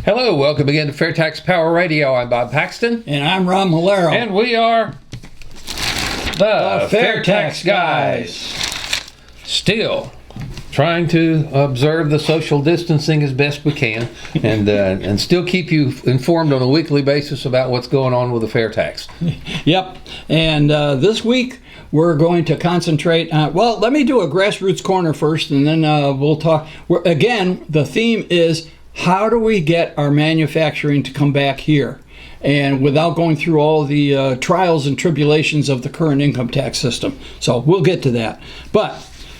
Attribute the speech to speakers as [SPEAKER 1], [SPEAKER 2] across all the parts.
[SPEAKER 1] Hello, welcome again to FAIRtax Power Radio. I'm Bob Paxton.
[SPEAKER 2] And I'm Ron Malero.
[SPEAKER 1] And we are the FAIRtax guys. Still trying to observe the social distancing as best we can and still keep you informed on a weekly basis about what's going on with the FAIRtax.
[SPEAKER 2] Yep. And this week we're going to concentrate on, well, let me do a grassroots corner first, and then we'll talk. Again, the theme is, how do we get our manufacturing to come back here, and without going through all the trials and tribulations of the current income tax system? So we'll get to that. But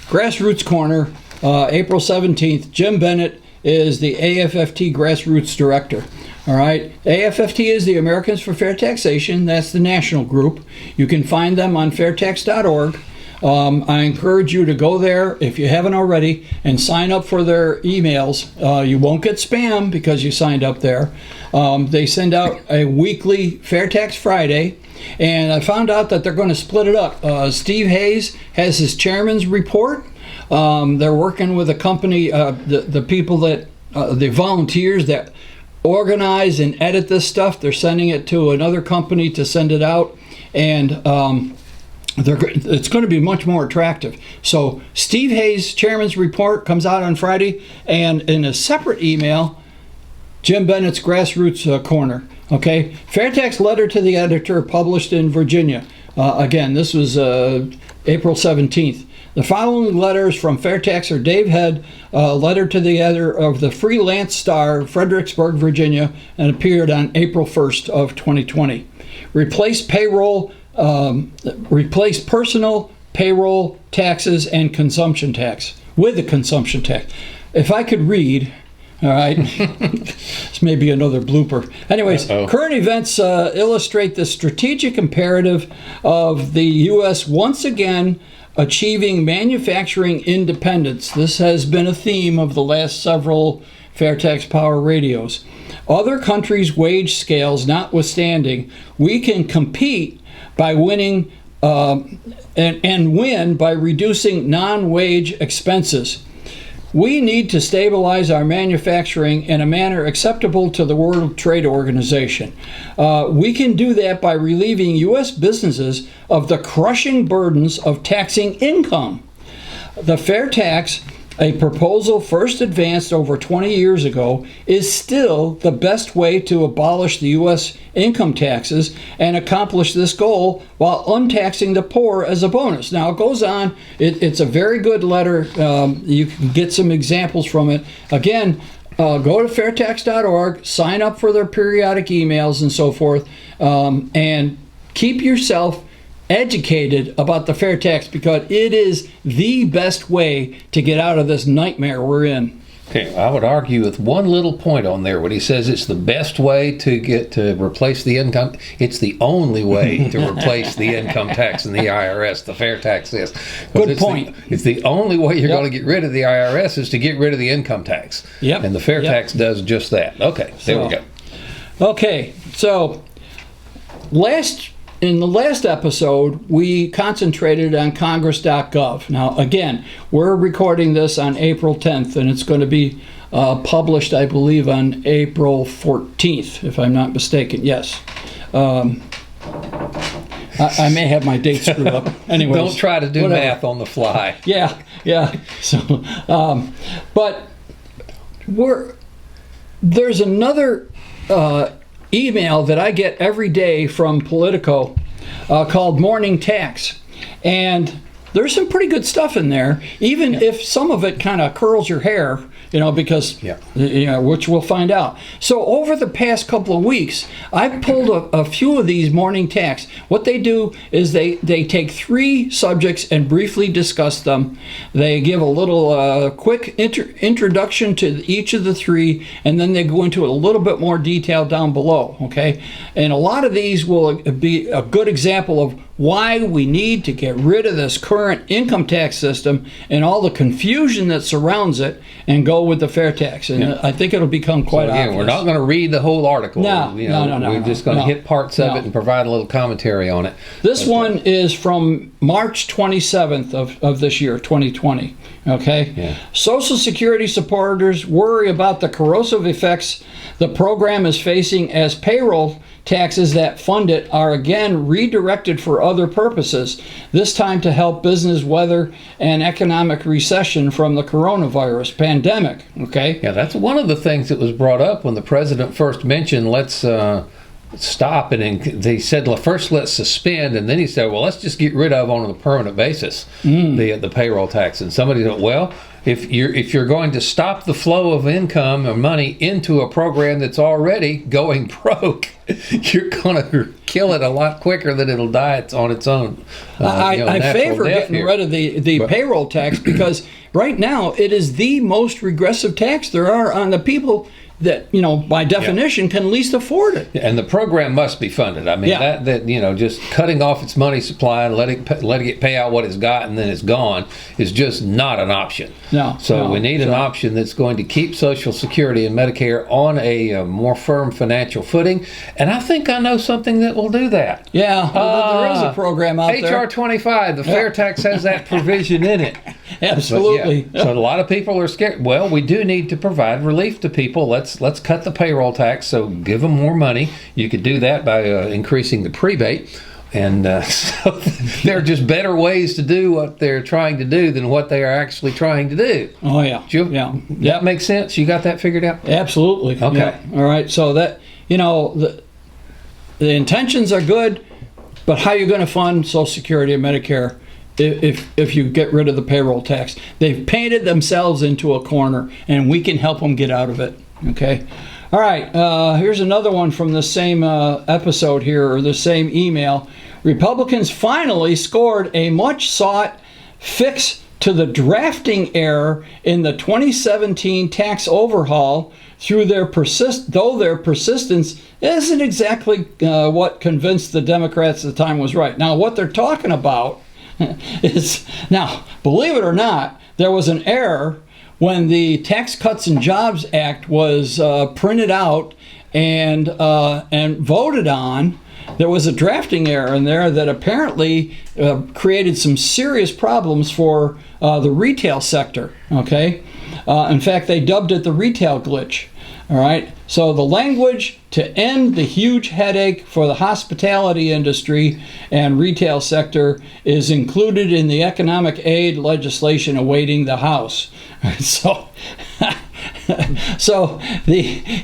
[SPEAKER 2] Grassroots Corner, April 17th, Jim Bennett is the AFFT Grassroots Director. All right, AFFT is the Americans for Fair Taxation. That's the national group. You can find them on fairtax.org. I encourage you to go there if you haven't already and sign up for their emails. You won't get spam because you signed up there. They send out a weekly FAIRtax Friday, and I found out that they're going to split it up. Steve Hayes has his chairman's report. They're working with a company, the people that, the volunteers that organize and edit this stuff. They're sending it to another company to send it out, and it's going to be much more attractive. So Steve Hayes' chairman's report comes out on Friday, and in a separate email, Jim Bennett's Grassroots Corner. Okay, FAIRtax letter to the editor published in Virginia. Again, this was April 17th. The following letters from FAIRtaxer Dave Head, letter to the editor of the Freelance Star, Fredericksburg, Virginia, and appeared on April 1st of 2020. Replace personal payroll taxes and consumption tax with the consumption tax. If I could read, all right, this may be another blooper. Anyways, current events illustrate the strategic imperative of the U.S. once again achieving manufacturing independence. This has been a theme of the last several FAIRtax Power Radios. Other countries' wage scales notwithstanding, we can compete by winning and win by reducing non-wage expenses. We need to stabilize our manufacturing in a manner acceptable to the World Trade Organization. We can do that by relieving U.S. businesses of the crushing burdens of taxing income. The fair tax, a proposal first advanced over 20 years ago, is still the best way to abolish the U.S. income taxes and accomplish this goal while untaxing the poor as a bonus. Now, it goes on. It's a very good letter. You can get some examples from it. Again, go to fairtax.org, sign up for their periodic emails and so forth, and keep yourself educated about the fair tax, because it is the best way to get out of this nightmare we're in.
[SPEAKER 1] Okay, I would argue with one little point on there when he says it's the best way to replace the income. It's the only way to replace the income tax and the IRS. The fair tax is.
[SPEAKER 2] Good point.
[SPEAKER 1] It's the only way you're going to get rid of the IRS is to get rid of the income tax.
[SPEAKER 2] Yep.
[SPEAKER 1] And the fair tax does just that. Okay, there we go.
[SPEAKER 2] Okay, so in the last episode, we concentrated on Congress.gov. Now, again, we're recording this on April 10th, and it's going to be published, I believe, on April 14th, if I'm not mistaken. Yes. I may have my date screwed up. Anyways,
[SPEAKER 1] don't try to do math on the fly.
[SPEAKER 2] Yeah. So, but there's another email that I get every day from Politico called Morning Tax, and there's some pretty good stuff in there, even if some of it kind of curls your hair, because which we'll find out. So over the past couple of weeks, I've pulled a few of these Morning Tax. What they do is they take three subjects and briefly discuss them. They give a little quick introduction to each of the three, and then they go into a little bit more detail down below, okay? And a lot of these will be a good example of why we need to get rid of this current income tax system and all the confusion that surrounds it and go with the fair tax. And I think it'll become quite obvious.
[SPEAKER 1] We're not going to read the whole article.
[SPEAKER 2] No.
[SPEAKER 1] We're just going to hit parts of it and provide a little commentary on it.
[SPEAKER 2] This one is from March 27th of this year, 2020. Okay?
[SPEAKER 1] Yeah.
[SPEAKER 2] Social Security supporters worry about the corrosive effects the program is facing as payroll taxes that fund it are again redirected for other purposes, this time to help business weather an economic recession from the coronavirus pandemic. Okay?
[SPEAKER 1] Yeah, that's one of the things that was brought up when the president first mentioned let's stop, and then they said, well, first let's suspend, and then he said, well, let's just get rid of on a permanent basis the payroll tax. And somebody said, well, if you're going to stop the flow of income or money into a program that's already going broke, you're going to kill it a lot quicker than it'll die on its own.
[SPEAKER 2] I favor getting rid of the payroll tax because right now it is the most regressive tax there are on the people that, by definition, can least afford it.
[SPEAKER 1] And the program must be funded. I mean, that just cutting off its money supply and letting it pay out what it's got and then it's gone is just not an option. We need an option that's going to keep Social Security and Medicare on a more firm financial footing. And I think I know something that will do that.
[SPEAKER 2] Yeah, there is a program out there.
[SPEAKER 1] HR 25, the FAIRtax has that provision in it.
[SPEAKER 2] Absolutely.
[SPEAKER 1] So a lot of people are scared. Well, we do need to provide relief to people. Let's cut the payroll tax, so give them more money. You could do that by increasing the prebate. And so there are just better ways to do what they're trying to do than what they are actually trying to do.
[SPEAKER 2] Oh, yeah.
[SPEAKER 1] That makes sense? You got that figured out?
[SPEAKER 2] Absolutely.
[SPEAKER 1] Okay.
[SPEAKER 2] Yeah. All right. So that, the intentions are good, but how are you going to fund Social Security and Medicare if you get rid of the payroll tax? They've painted themselves into a corner, and we can help them get out of it. Okay. All right. Here's another one from the same episode here, or the same email. Republicans finally scored a much sought fix to the drafting error in the 2017 tax overhaul through their persistence isn't exactly what convinced the Democrats at the time was right. Now, what they're talking about is, now, believe it or not, there was an error when the Tax Cuts and Jobs Act was printed out and voted on. There was a drafting error in there that apparently created some serious problems for the retail sector. Okay, in fact, they dubbed it the retail glitch. All right. So the language to end the huge headache for the hospitality industry and retail sector is included in the economic aid legislation awaiting the House.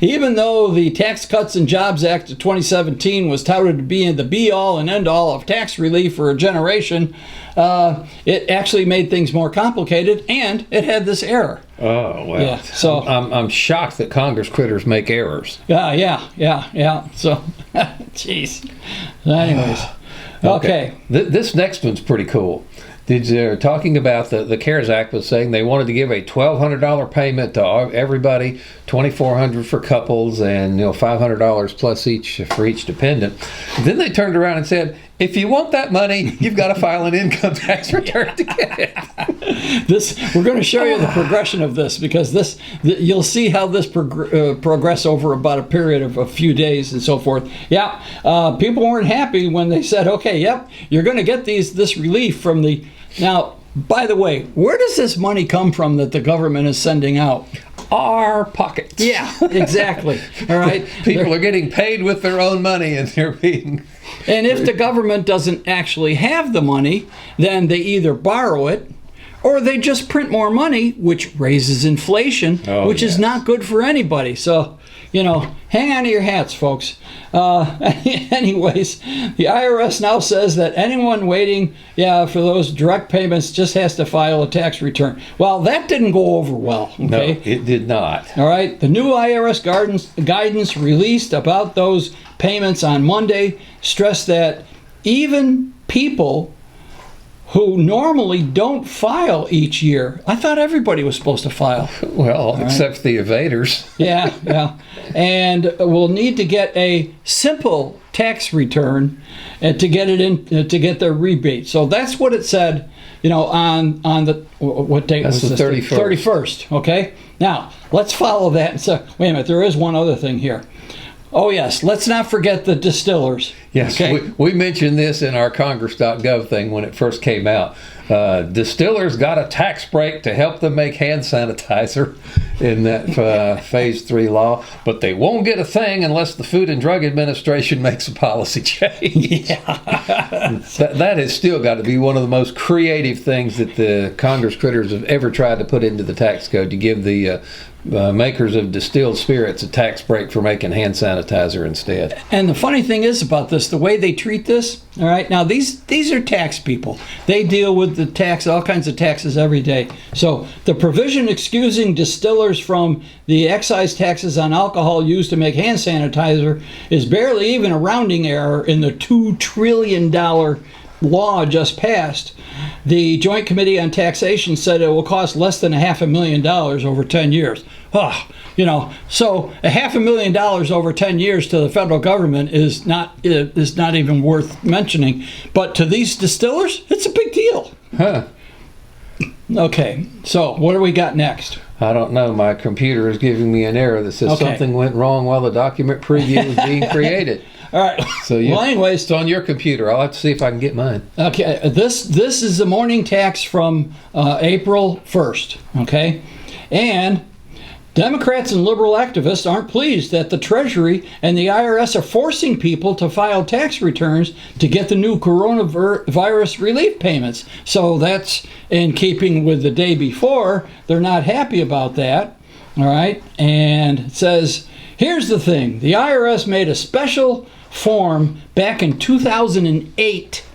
[SPEAKER 2] Even though the Tax Cuts and Jobs Act of 2017 was touted to be the be-all and end-all of tax relief for a generation, it actually made things more complicated, and it had this error.
[SPEAKER 1] Oh, well.
[SPEAKER 2] Yeah, so
[SPEAKER 1] I'm shocked that Congress critters make errors.
[SPEAKER 2] Yeah. So, jeez. Anyways, okay.
[SPEAKER 1] This next one's pretty cool. They're talking about the CARES Act was saying they wanted to give a $1,200 payment to everybody, $2,400 for couples, and $500 plus each for each dependent. Then they turned around and said, if you want that money, you've got to file an income tax return to get it.
[SPEAKER 2] We're going to show you the progression of this, because you'll see how this progress over about a period of a few days and so forth. Yeah, people weren't happy when they said, okay, yep, you're going to get this relief from the... Now, by the way, where does this money come from that the government is sending out?
[SPEAKER 1] Our pockets.
[SPEAKER 2] Yeah, exactly. All right.
[SPEAKER 1] People are getting paid with their own money, and they're being...
[SPEAKER 2] And if the government doesn't actually have the money, then they either borrow it or they just print more money, which raises inflation, which is not good for anybody. So, hang on to your hats, folks. Anyways, the IRS now says that anyone waiting for those direct payments just has to file a tax return. Well, that didn't go over well. Okay?
[SPEAKER 1] No, it did not.
[SPEAKER 2] All right. The new IRS guidance released about those payments on Monday stressed that even people who normally don't file each year. I thought everybody was supposed to file.
[SPEAKER 1] Well, except the evaders.
[SPEAKER 2] Yeah. And we'll need to get a simple tax return to get it in to get their rebate. So that's what it said, on the what date
[SPEAKER 1] That's
[SPEAKER 2] was
[SPEAKER 1] the
[SPEAKER 2] this?
[SPEAKER 1] 31st.
[SPEAKER 2] 31st. Okay. Now let's follow that. And so wait a minute. There is one other thing here. Oh yes, let's not forget the distillers.
[SPEAKER 1] Yes,
[SPEAKER 2] okay?
[SPEAKER 1] we mentioned this in our Congress.gov thing when it first came out. Distillers got a tax break to help them make hand sanitizer in that Phase 3 law, but they won't get a thing unless the Food and Drug Administration makes a policy change.
[SPEAKER 2] Yeah.
[SPEAKER 1] That has still got to be one of the most creative things that the Congress critters have ever tried to put into the tax code, to give the makers of distilled spirits a tax break for making hand sanitizer instead.
[SPEAKER 2] And the funny thing is about this, the way they treat this, all right, now these are tax people. They deal with the tax, all kinds of taxes every day. So the provision excusing distillers from the excise taxes on alcohol used to make hand sanitizer is barely even a rounding error in the $2 trillion law just passed. The Joint Committee on Taxation said it will cost less than $500,000 over 10 years. So $500,000 over 10 years to the federal government is not even worth mentioning. But to these distillers, it's a big deal.
[SPEAKER 1] Huh.
[SPEAKER 2] Okay, so what do we got next?
[SPEAKER 1] I don't know. My computer is giving me an error that says something went wrong while the document preview was being created.
[SPEAKER 2] All right.
[SPEAKER 1] So
[SPEAKER 2] anyways,
[SPEAKER 1] it's on your computer. I'll have to see if I can get mine.
[SPEAKER 2] Okay, this is the morning tax from April 1st, okay? And Democrats and liberal activists aren't pleased that the Treasury and the IRS are forcing people to file tax returns to get the new coronavirus relief payments. So that's in keeping with the day before. They're not happy about that, all right? And it says, here's the thing. The IRS made a special form back in 2008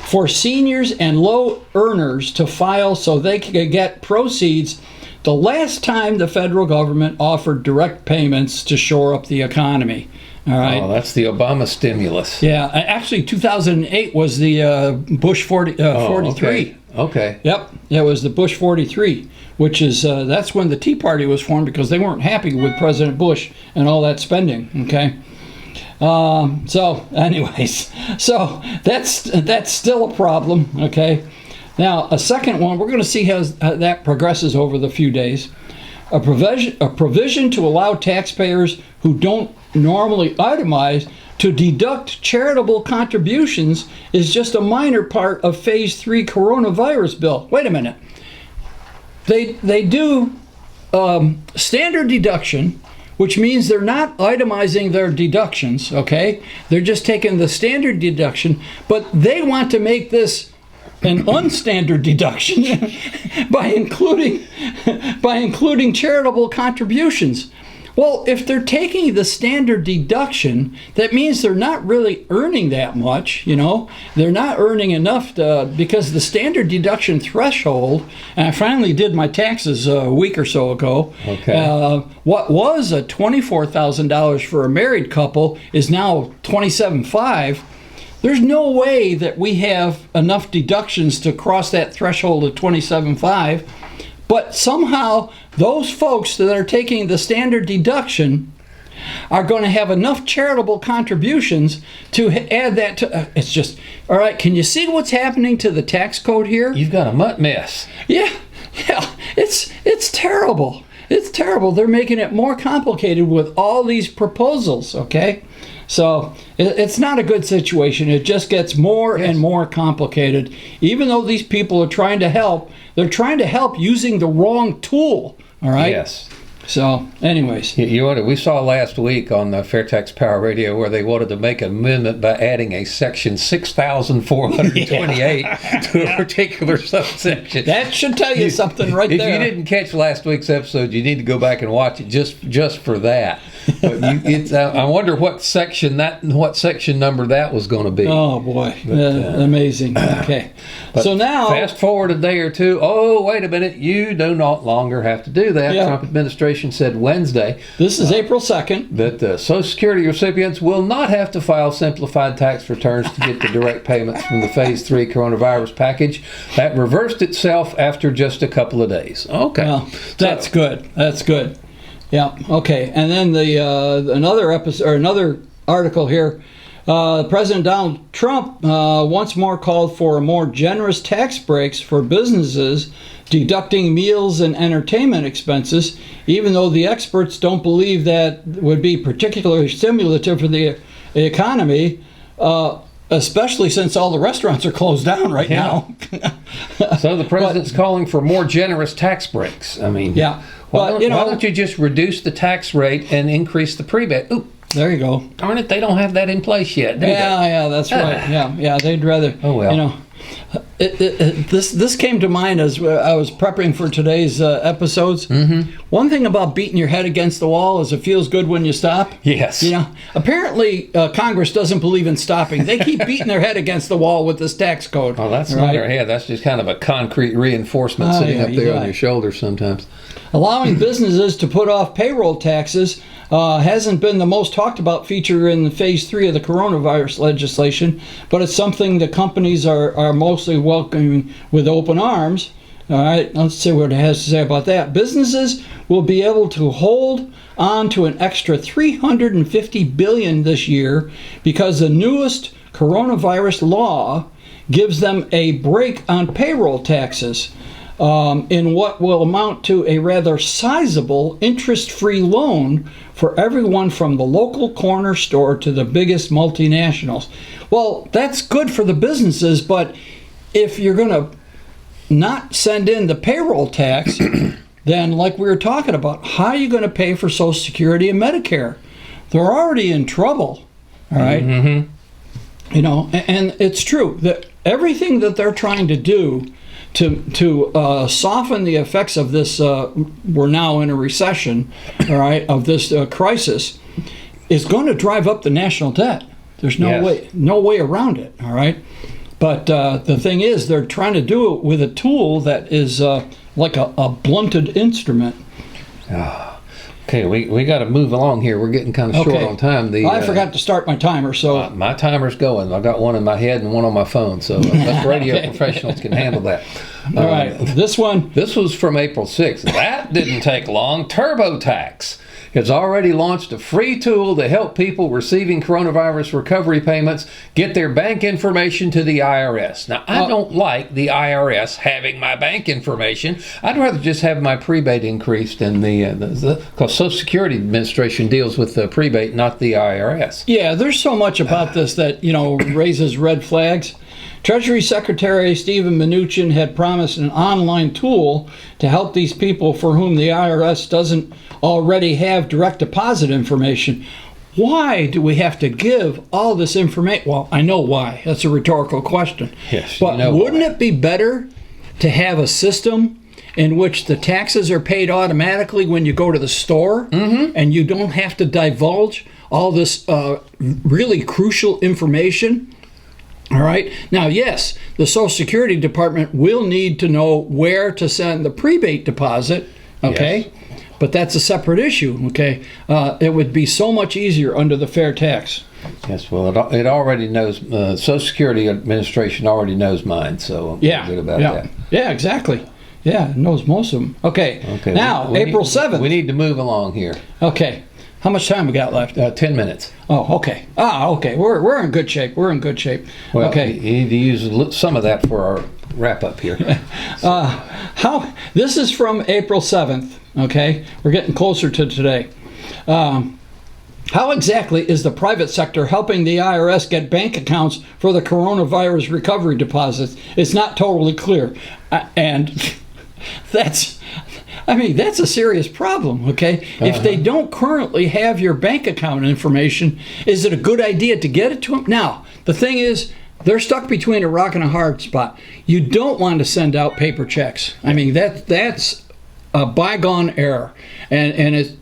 [SPEAKER 2] for seniors and low earners to file so they could get proceeds the last time the federal government offered direct payments to shore up the economy. All right.
[SPEAKER 1] Oh, that's the Obama stimulus.
[SPEAKER 2] Yeah, actually 2008 was the Bush 43.
[SPEAKER 1] Okay.
[SPEAKER 2] Yep, it was the Bush 43, which is that's when the Tea Party was formed because they weren't happy with President Bush and all that spending. Okay. So that's still a problem. Okay. Now a second one, we're going to see how that progresses over the few days. A provision to allow taxpayers who don't normally itemize to deduct charitable contributions is just a minor part of Phase 3 coronavirus bill. Wait a minute. They do standard deduction, which means they're not itemizing their deductions, okay? They're just taking the standard deduction, but they want to make this an unstandard deduction by including charitable contributions. Well, if they're taking the standard deduction, that means they're not really earning that much, They're not earning enough because the standard deduction threshold, and I finally did my taxes a week or so ago.
[SPEAKER 1] Okay.
[SPEAKER 2] What was a $24,000 for a married couple is now $27,500. There's no way that we have enough deductions to cross that threshold of $27,500. But somehow those folks that are taking the standard deduction are going to have enough charitable contributions to add that to. It's just, all right, can you see what's happening to the tax code here?
[SPEAKER 1] You've got a mutt mess.
[SPEAKER 2] Yeah, it's terrible. It's terrible. They're making it more complicated with all these proposals, okay? So it's not a good situation. It just gets more and more complicated. Even though these people are trying to help, they're trying to help using the wrong tool, all right?
[SPEAKER 1] Yes.
[SPEAKER 2] So, anyways.
[SPEAKER 1] We saw last week on the FAIRtax Power Radio where they wanted to make an amendment by adding a section 6,428 to a particular subsection.
[SPEAKER 2] That should tell you something right there.
[SPEAKER 1] If you didn't catch last week's episode, you need to go back and watch it just for that. But I wonder what section number that was going to be.
[SPEAKER 2] Oh boy, amazing. Okay, so now
[SPEAKER 1] fast forward a day or two. Oh, wait a minute! You do not longer have to do that.
[SPEAKER 2] Yeah.
[SPEAKER 1] Trump administration administration said Wednesday
[SPEAKER 2] This is April 2nd.
[SPEAKER 1] that Social Security recipients will not have to file simplified tax returns to get the direct payments from the Phase 3 coronavirus package. That reversed itself after just a couple of days. Okay.
[SPEAKER 2] Well, that's good. That's good. Yeah. Okay. And then another article here. President Donald Trump once more called for more generous tax breaks for businesses deducting meals and entertainment expenses, even though the experts don't believe that would be particularly stimulative for the economy, especially since all the restaurants are closed down right now.
[SPEAKER 1] So the president's calling for more generous tax breaks. I mean,
[SPEAKER 2] yeah.
[SPEAKER 1] Why don't you just reduce the tax rate and increase the prebate? Ooh,
[SPEAKER 2] there you go.
[SPEAKER 1] Darn it, they don't have that in place yet, do they?
[SPEAKER 2] Yeah, that's right. Yeah, they'd rather.
[SPEAKER 1] Oh, well.
[SPEAKER 2] This came to mind as I was prepping for today's episodes. Mm-hmm. One thing about beating your head against the wall is it feels good when you stop.
[SPEAKER 1] Yes.
[SPEAKER 2] Apparently Congress doesn't believe in stopping. They keep beating their head against the wall with this tax code.
[SPEAKER 1] Oh, that's not their head. That's just kind of a concrete reinforcement sitting up there on your shoulders sometimes.
[SPEAKER 2] Allowing businesses to put off payroll taxes hasn't been the most talked about feature in Phase 3 of the coronavirus legislation, but it's something that companies are mostly welcoming with open arms. All right, let's see what it has to say about that. Businesses will be able to hold on to an extra $350 billion this year because the newest coronavirus law gives them a break on payroll taxes. In what will amount to a rather sizable interest-free loan for everyone from the local corner store to the biggest multinationals. Well, that's good for the businesses, but if you're going to not send in the payroll tax, then like we were talking about, how are you going to pay for Social Security and Medicare? They're already in trouble, all right? Mm-hmm. And it's true that everything that they're trying to do to soften the effects of this, we're now in a recession, all right, of this crisis, is going to drive up the national debt. There's no way around it, all right? But the thing is, they're trying to do it with a tool that is like a blunted instrument.
[SPEAKER 1] Okay, we got to move along here. We're getting kind of short on time.
[SPEAKER 2] I forgot to start my timer, so...
[SPEAKER 1] my timer's going. I got one in my head and one on my phone, so us radio professionals can handle that.
[SPEAKER 2] All right, this one...
[SPEAKER 1] This was from April 6th. That didn't take long. TurboTax has already launched a free tool to help people receiving coronavirus recovery payments get their bank information to the IRS. Now, I don't like the IRS having my bank information. I'd rather just have my prebate increased in because Social Security Administration deals with the prebate, not the IRS.
[SPEAKER 2] Yeah, there's so much about this that, raises red flags. Treasury Secretary Steven Mnuchin had promised an online tool to help these people for whom the IRS doesn't already have direct deposit information. Why do we have to give all this information? Well, I know why. That's a rhetorical question.
[SPEAKER 1] Yes,
[SPEAKER 2] but wouldn't it be better to have a system in which the taxes are paid automatically when you go to the store, and you don't have to divulge all this really crucial information? All right. Now, yes, the Social Security Department will need to know where to send the prebate deposit, okay? Yes. But that's a separate issue, okay? It would be so much easier under the FAIRtax.
[SPEAKER 1] Yes, well, it already knows, Social Security Administration already knows mine, so I'm good about that.
[SPEAKER 2] Yeah, exactly. Yeah, it knows most of them. Okay. Now, April 7th.
[SPEAKER 1] We need to move along here.
[SPEAKER 2] Okay. How much time we got left?
[SPEAKER 1] 10 minutes.
[SPEAKER 2] Oh, okay. Okay. We're in good shape. We're in good shape.
[SPEAKER 1] Well,
[SPEAKER 2] okay.
[SPEAKER 1] You need to use some of that for our wrap up here.
[SPEAKER 2] This is from April 7th. Okay, we're getting closer to today. How exactly is the private sector helping the IRS get bank accounts for the coronavirus recovery deposits? It's not totally clear, and that's a serious problem, okay? If they don't currently have your bank account information, is it a good idea to get it to them? Now, the thing is, they're stuck between a rock and a hard spot. You don't want to send out paper checks. I mean, that's a bygone era. And it's,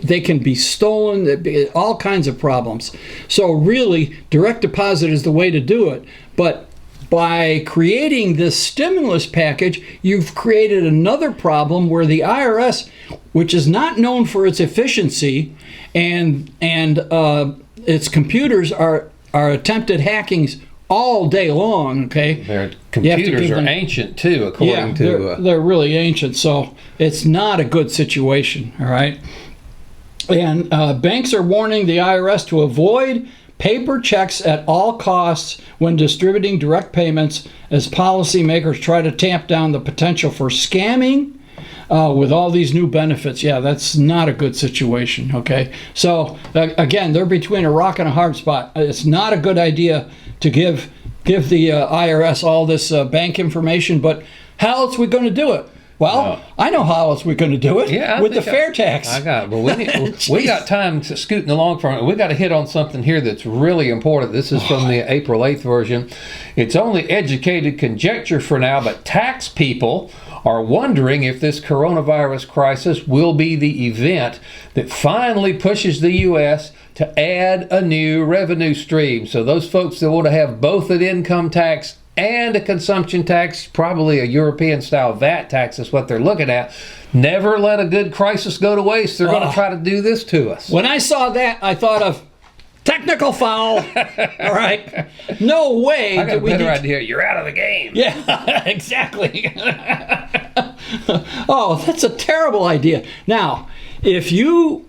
[SPEAKER 2] they can be stolen, all kinds of problems. So really, direct deposit is the way to do it. But by creating this stimulus package, you've created another problem where the IRS, which is not known for its efficiency, and its computers are attempted hackings all day long. Okay,
[SPEAKER 1] their computers are ancient too, according to.
[SPEAKER 2] They're really ancient, so it's not a good situation. All right, and banks are warning the IRS to avoid paper checks at all costs when distributing direct payments, as policymakers try to tamp down the potential for scamming with all these new benefits. Yeah, that's not a good situation. Okay, so again, they're between a rock and a hard spot. It's not a good idea to give the IRS all this bank information, but how else are we going to do it? Well, I know how else we're going to do it.
[SPEAKER 1] Yeah,
[SPEAKER 2] with the FAIRtax.
[SPEAKER 1] I got it. Well, we got time scooting along from it. We got to hit on something here that's really important. This is from the April 8th version. It's only educated conjecture for now, but tax people are wondering if this coronavirus crisis will be the event that finally pushes the U.S. to add a new revenue stream. So those folks that want to have both an income tax and a consumption tax, probably a European-style VAT tax is what they're looking at. Never let a good crisis go to waste. They're going to try to do this to us.
[SPEAKER 2] When I saw that, I thought of technical foul. All right. No way.
[SPEAKER 1] I got a better idea. You're out of the game.
[SPEAKER 2] Yeah, exactly. Oh, that's a terrible idea. Now, if you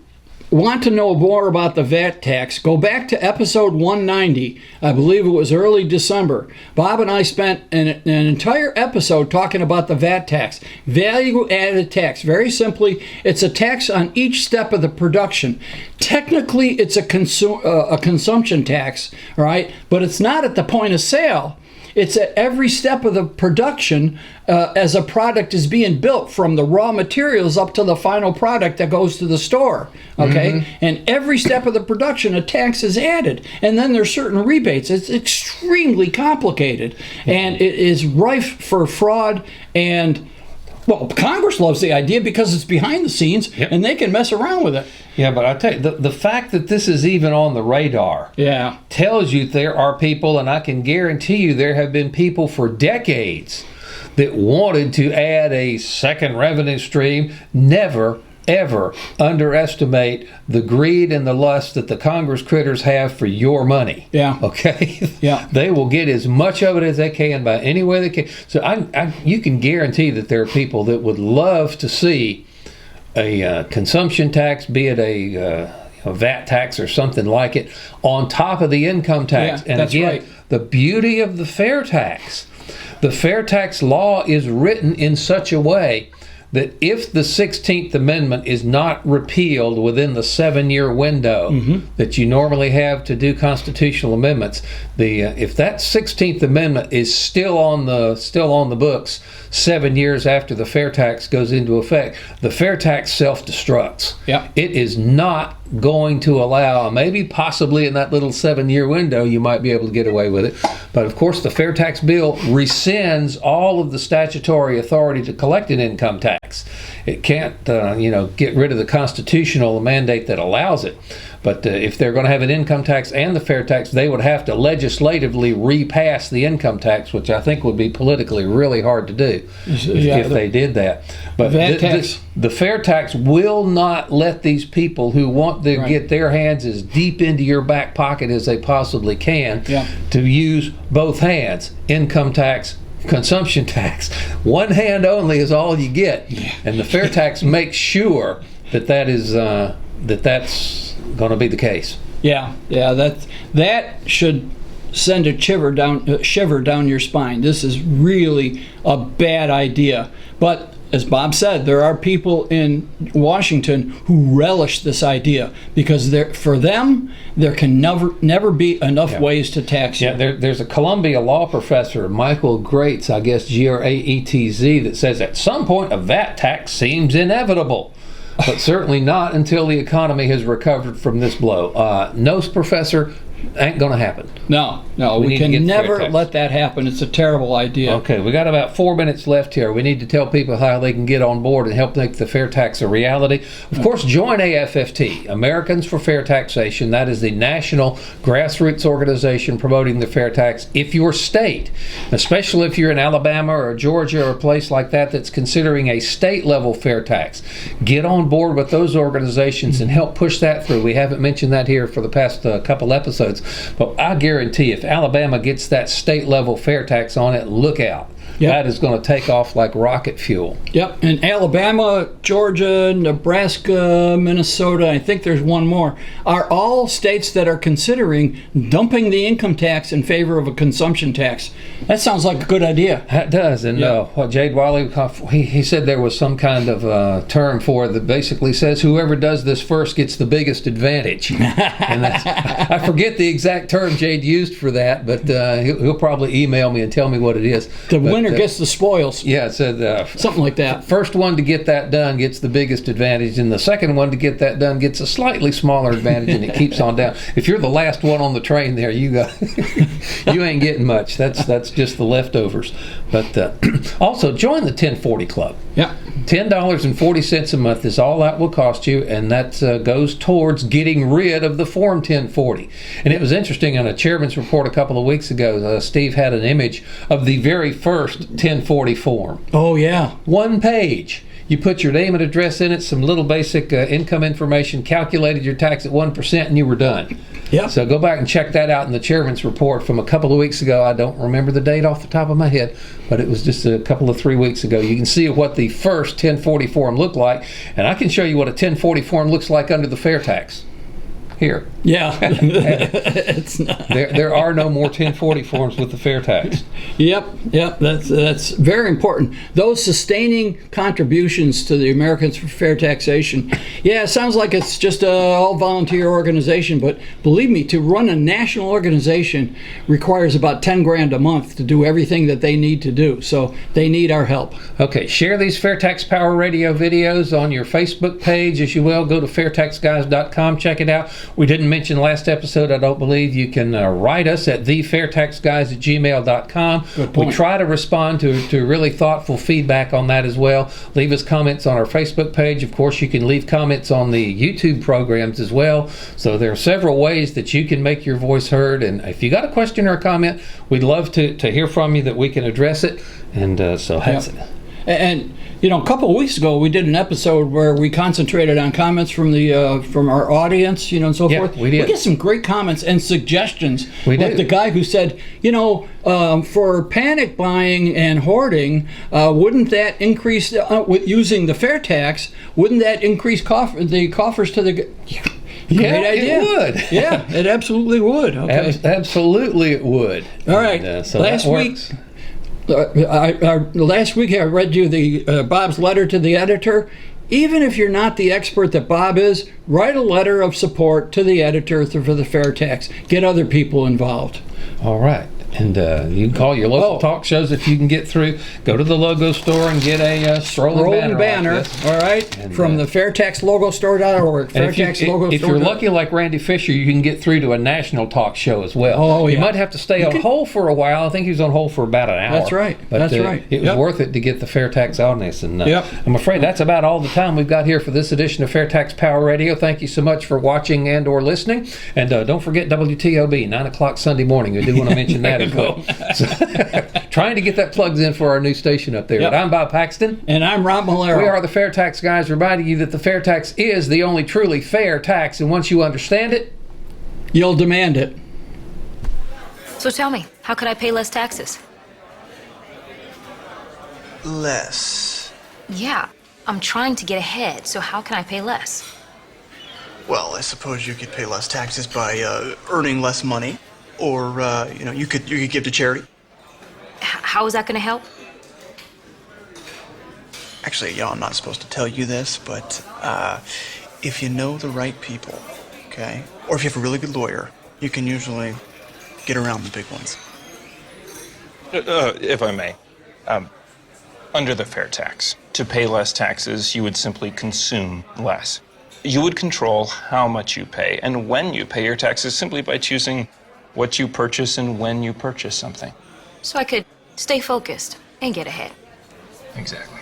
[SPEAKER 2] want to know more about the VAT tax, go back to episode 190. I believe it was early December. Bob and I spent an entire episode talking about the VAT tax. Value-added tax. Very simply, it's a tax on each step of the production. Technically, it's a consumption tax, all right? But it's not at the point of sale. It's at every step of the production as a product is being built, from the raw materials up to the final product that goes to the store. Okay? Mm-hmm. And every step of the production, a tax is added. And then there's certain rebates. It's extremely complicated. And it is rife for fraud. And, well, Congress loves the idea because it's behind the scenes, and they can mess around with it.
[SPEAKER 1] Yeah, but I tell you, the fact that this is even on the radar tells you there are people, and I can guarantee you there have been people for decades that wanted to add a second revenue stream. Never, ever underestimate the greed and the lust that the Congress critters have for your money.
[SPEAKER 2] Yeah.
[SPEAKER 1] Okay?
[SPEAKER 2] Yeah.
[SPEAKER 1] They will get as much of it as they can by any way they can. So you can guarantee that there are people that would love to see a consumption tax, be it a VAT tax or something like it, on top of the income tax.
[SPEAKER 2] Yeah,
[SPEAKER 1] and
[SPEAKER 2] that's
[SPEAKER 1] again,
[SPEAKER 2] right.
[SPEAKER 1] The beauty of the FAIRtax, the FAIRtax law is written in such a way that if the 16th Amendment is not repealed within the 7-year window that you normally have to do constitutional amendments, if that 16th Amendment is still on the books 7 years after the FAIRtax goes into effect, the FAIRtax self-destructs.
[SPEAKER 2] Yeah.
[SPEAKER 1] It is not going to allow, maybe possibly in that little 7-year window you might be able to get away with it, but of course the FAIRtax bill rescinds all of the statutory authority to collect an income tax. It can't get rid of the constitutional mandate that allows it. But if they're going to have an income tax and the FAIRtax, they would have to legislatively repass the income tax, which I think would be politically really hard to do if they did that. But the FAIRtax will not let these people who want to get their hands as deep into your back pocket as they possibly can to use both hands, income tax, consumption tax. One hand only is all you get. And the FAIRtax makes sure that's going to be the case.
[SPEAKER 2] Yeah, that should send a shiver down your spine. This is really a bad idea. But as Bob said, there are people in Washington who relish this idea because for them there can never be enough ways to tax you.
[SPEAKER 1] Yeah, there's a Columbia law professor, Michael Graetz, I guess Graetz, that says at some point a VAT tax seems inevitable. But certainly not until the economy has recovered from this blow. No, Professor, Ain't going to happen.
[SPEAKER 2] No,
[SPEAKER 1] We
[SPEAKER 2] we
[SPEAKER 1] need to get
[SPEAKER 2] can
[SPEAKER 1] the
[SPEAKER 2] never
[SPEAKER 1] FAIRtax.
[SPEAKER 2] let that happen. It's a terrible idea.
[SPEAKER 1] Okay, we got about 4 minutes left here. We need to tell people how they can get on board and help make the fair tax a reality. Of course, join AFFT, Americans for Fair Taxation. That is the national grassroots organization promoting the fair tax. If your state, especially if you're in Alabama or Georgia or a place like that that's considering a state level fair tax, get on board with those organizations and help push that through. We haven't mentioned that here for the past couple episodes, but I guarantee if Alabama gets that state level fair tax on it, look out.
[SPEAKER 2] Yep.
[SPEAKER 1] That is going to take off like rocket fuel.
[SPEAKER 2] Yep, and Alabama, Georgia, Nebraska, Minnesota, I think there's one more, are all states that are considering dumping the income tax in favor of a consumption tax. That sounds like a good idea.
[SPEAKER 1] That does. And what Jade Wiley, he said there was some kind of term for it that basically says whoever does this first gets the biggest advantage. And that's, I forget the exact term Jade used for that, but he'll probably email me and tell me what it is.
[SPEAKER 2] The winner gets the spoils.
[SPEAKER 1] Yeah, it said
[SPEAKER 2] Something like that.
[SPEAKER 1] first one to get that done gets the biggest advantage, and the second one to get that done gets a slightly smaller advantage, and it keeps on down. If you're the last one on the train there, you ain't getting much. That's just the leftovers. But also join the 1040 Club.
[SPEAKER 2] Yeah.
[SPEAKER 1] $10.40 a month is all that will cost you, and that goes towards getting rid of the Form 1040. And it was interesting on a chairman's report a couple of weeks ago, Steve had an image of the very first 1040 form.
[SPEAKER 2] Oh, yeah.
[SPEAKER 1] One page. You put your name and address in it, some little basic income information, calculated your tax at 1%, and you were done.
[SPEAKER 2] Yeah.
[SPEAKER 1] So go back and check that out in the chairman's report from a couple of weeks ago. I don't remember the date off the top of my head, but it was just a couple of 3 weeks ago. You can see what the first 1040 form looked like, and I can show you what a 1040 form looks like under the fair tax. Here.
[SPEAKER 2] Yeah. It's not.
[SPEAKER 1] There are no more 1040 forms with the fair tax.
[SPEAKER 2] Yep. That's very important. Those sustaining contributions to the Americans for Fair Taxation. Yeah, it sounds like it's just a all volunteer organization, but believe me, to run a national organization requires about 10 grand a month to do everything that they need to do. So they need our help.
[SPEAKER 1] Okay, share these Fair Tax Power Radio videos on your Facebook page, as you will. Go to fairtaxguys.com, check it out. We didn't mention last episode, I don't believe. You can write us at thefairtaxguys@gmail.com.
[SPEAKER 2] Good point.
[SPEAKER 1] We try to respond to really thoughtful feedback on that as well. Leave us comments on our Facebook page. Of course, you can leave comments on the YouTube programs as well. So there are several ways that you can make your voice heard. And if you got a question or a comment, we'd love to hear from you that we can address it. And so that's it.
[SPEAKER 2] And you know, a couple of weeks ago, we did an episode where we concentrated on comments from the from our audience, you know, and so forth.
[SPEAKER 1] We did.
[SPEAKER 2] We get some great comments and suggestions.
[SPEAKER 1] We
[SPEAKER 2] like
[SPEAKER 1] did.
[SPEAKER 2] the guy who said, you know, for panic buying and hoarding, wouldn't that increase with using the fair tax? Wouldn't that increase the coffers to the? Great idea.
[SPEAKER 1] It would.
[SPEAKER 2] Yeah, it absolutely would. Okay.
[SPEAKER 1] Absolutely, it would.
[SPEAKER 2] All right.
[SPEAKER 1] And, so
[SPEAKER 2] last
[SPEAKER 1] that
[SPEAKER 2] week.
[SPEAKER 1] works.
[SPEAKER 2] Last week I read you the Bob's letter to the editor. Even if you're not the expert that Bob is, write a letter of support to the editor for the fair tax. Get other people involved.
[SPEAKER 1] All right. And you can call your local talk shows if you can get through. Go to the logo store and get a scrolling banner.
[SPEAKER 2] Like this. All right,
[SPEAKER 1] and,
[SPEAKER 2] from the fairtaxlogostore.org.
[SPEAKER 1] If you're lucky like Randy Fisher, you can get through to a national talk show as well.
[SPEAKER 2] Oh, yeah.
[SPEAKER 1] You might have to stay on hold for a while. I think he was on hold for about an hour.
[SPEAKER 2] That's right.
[SPEAKER 1] But,
[SPEAKER 2] That's right.
[SPEAKER 1] It was worth it to get the fair tax audience. And
[SPEAKER 2] Yep.
[SPEAKER 1] I'm afraid that's about all the time we've got here for this edition of Fair Tax Power Radio. Thank you so much for watching and or listening. And don't forget WTOB, 9 o'clock Sunday morning. We do want to mention that as well. Trying to get that plugged in for our new station up there.
[SPEAKER 2] Yep.
[SPEAKER 1] But I'm Bob Paxton.
[SPEAKER 2] And I'm Rob Malero.
[SPEAKER 1] We are the Fair Tax Guys, reminding you that the fair tax is the only truly fair tax. And once you understand it,
[SPEAKER 2] You'll demand it.
[SPEAKER 3] So tell me, how could I pay less taxes?
[SPEAKER 4] Less.
[SPEAKER 3] Yeah, I'm trying to get ahead, so how can I pay less?
[SPEAKER 4] Well, I suppose you could pay less taxes by earning less money, or you could give to charity.
[SPEAKER 3] How is that going to help?
[SPEAKER 4] Actually, I'm not supposed to tell you this, but if you know the right people, okay, or if you have a really good lawyer, you can usually get around the big ones.
[SPEAKER 5] If I may, under the fair tax, to pay less taxes, you would simply consume less. You would control how much you pay and when you pay your taxes simply by choosing what you purchase and when you purchase something.
[SPEAKER 3] So I could stay focused and get ahead.
[SPEAKER 5] Exactly.